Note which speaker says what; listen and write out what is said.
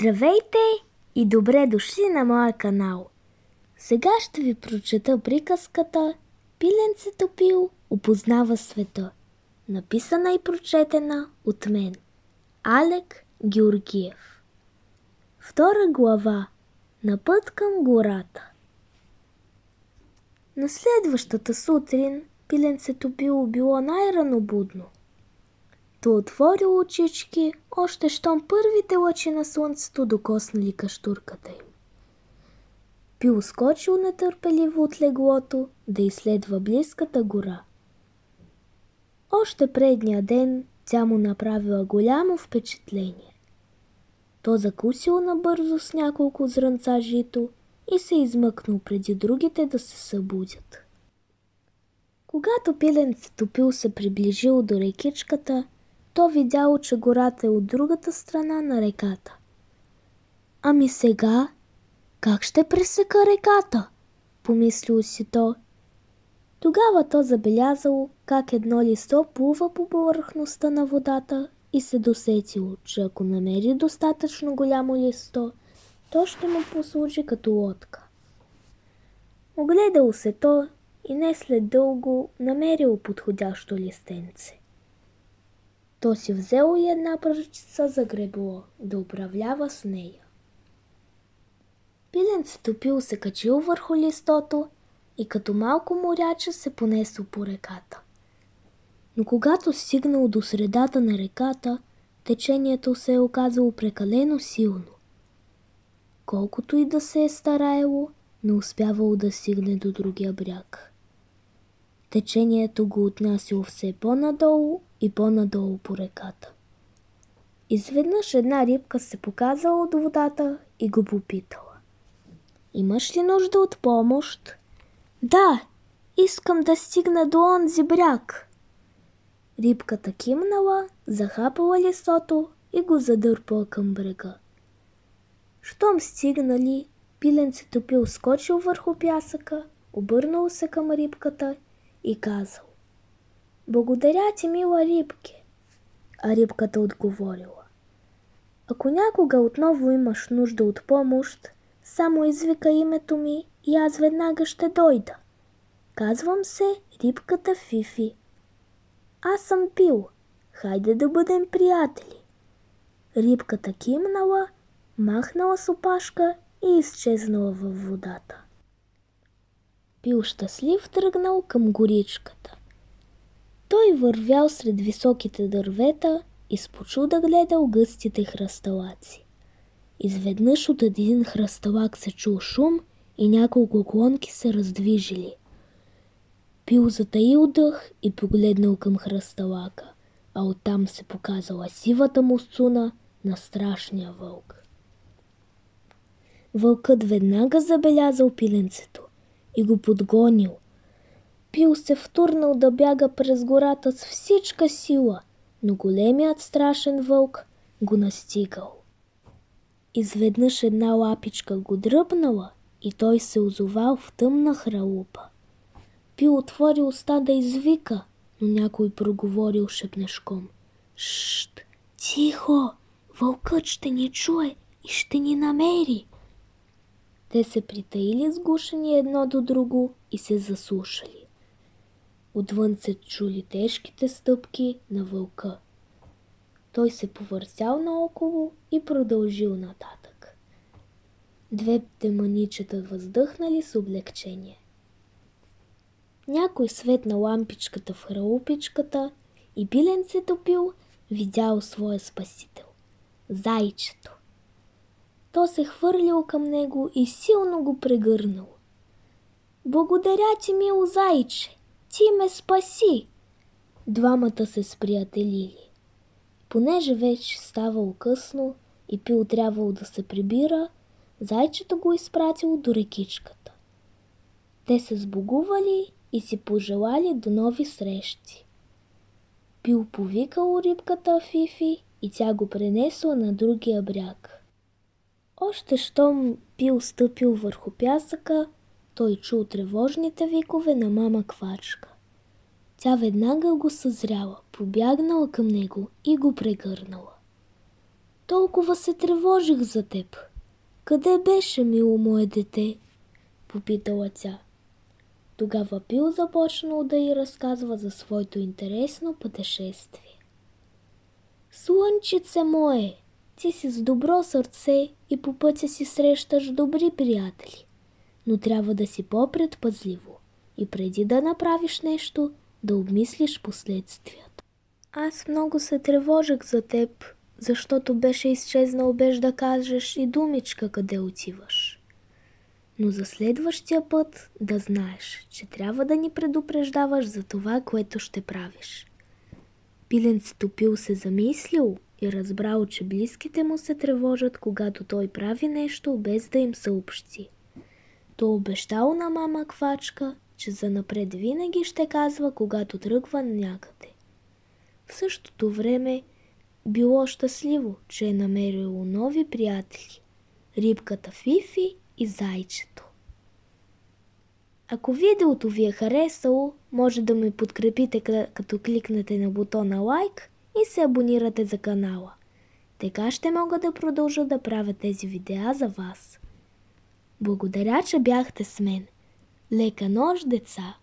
Speaker 1: Здравейте и добре дошли на моя канал! Сега ще ви прочета приказката Пиленцето Пио опознава света, написана и прочетена от мен, Алек Георгиев. Втора глава. На път към гората. На следващата сутрин Пиленцето Пио било най-ранобудно. То отворило очички, още щом първите лъчи на слънцето докоснали каштурката им. Пио скочил нетърпеливо от леглото да изследва близката гора. Още предния ден тя му направила голямо впечатление. То закусил набързо с няколко зрънца жито и се измъкнал преди другите да се събудят. Когато Пиленцето Пио се приближило до рекичката, то видяло, че гората е от другата страна на реката. Ами сега, как ще пресека реката? Помислило си то. Тогава то забелязало как едно листо плува по повърхността на водата и се досетило, че ако намери достатъчно голямо листо, то ще му послужи като лодка. Огледало се то и не след дълго намерило подходящо листенце. То си взело и една пръчица за гребло да управлява с нея. Пиленцето Пио се качило върху листото и като малко моряче се понесло по реката. Но когато стигнало до средата на реката, течението се е оказало прекалено силно. Колкото и да се е стараело, не успявало да стигне до другия бряг. Течението го отнасяло все по-надолу и по-надолу по реката. Изведнъж една рибка се показала от водата и го попитала: „Имаш ли нужда от помощ?“ „Да, искам да стигна до онзи бряг.“ Рибката кимнала, захапала листото и го задърпала към брега. Щом стигнали, Пиленцето Пио скочил върху пясъка, обърнал се към рибката и казал: „Благодаря ти, мила рибке.“ А рибката отговорила: „Ако някога отново имаш нужда от помощ, само извикай името ми и аз веднага ще дойда. Казвам се рибката Фифи. Аз съм Пио. Хайде да бъдем приятели.“ Рибката кимнала, махнала с опашка и изчезнала във водата. Пио щастлив тръгнал към горичката. Той вървял сред високите дървета и с почуда гледал гъстите хръсталаци. Изведнъж от един хръсталак се чул шум и няколко клонки се раздвижили. Пио затаил дъх и погледнал към хръсталака, а оттам се показала сивата мусцуна на страшния вълк. Вълкът веднага забелязал пиленцето и го подгонил. Пио се втурнал да бяга през гората с всичка сила, но големият страшен вълк го настигал. Изведнъж една лапичка го дръпнала и той се озовал в тъмна хралупа. Пио отвори уста да извика, но някой проговорил шепнешком: „Шшт, тихо, вълкът ще ни чуе и ще ни намери.“ Те се притаили сгушени едно до друго и се заслушали. Отвън се чули тежките стъпки на вълка. Той се повъртял наоколо и продължил нататък. Двете мъничета въздъхнали с облегчение. Някой светна лампичката в хралупичката и Пиленцето Пио видял своя спасител – зайчето. То се хвърлил към него и силно го прегърнал. „Благодаря ти, мило зайче, ти ме спаси!“ Двамата се сприятелили. Понеже вече ставало късно и Пио трябвало да се прибира, зайчето го изпратило до рекичката. Те се сбогували и си пожелали до нови срещи. Пио повикало рибката Фифи и тя го пренесла на другия бряг. Още щом Пио стъпил върху пясъка, той чул тревожните викове на мама квачка. Тя веднага го съзряла, побягнала към него и го прегърнала. Толкова се тревожих за теб. Къде беше, мило мое дете? Попитала тя. Тогава Бил започнал да й разказва за своето интересно пътешествие. Слънчице мое, ти си с добро сърце и по пътя си срещаш добри приятели, но трябва да си по-предпазливо и преди да направиш нещо, да обмислиш последствията. Аз много се тревожих за теб, защото беше изчезнал без да кажеш и думичка къде отиваш. Но за следващия път да знаеш, че трябва да ни предупреждаваш за това, което ще правиш. Пиленцето Пил се замислил и разбрал, че близките му се тревожат, когато той прави нещо без да им съобщи. Той обещал на мама Квачка, че занапред винаги ще казва, когато тръгва някъде. В същото време било щастливо, че е намерило нови приятели – рибката Фифи и зайчето. Ако видеото ви е харесало, може да ме подкрепите като кликнете на бутона лайк и се абонирате за канала. Така ще мога да продължа да правя тези видеа за вас. Благодаря, че бяхте с мен. Лека нощ, деца!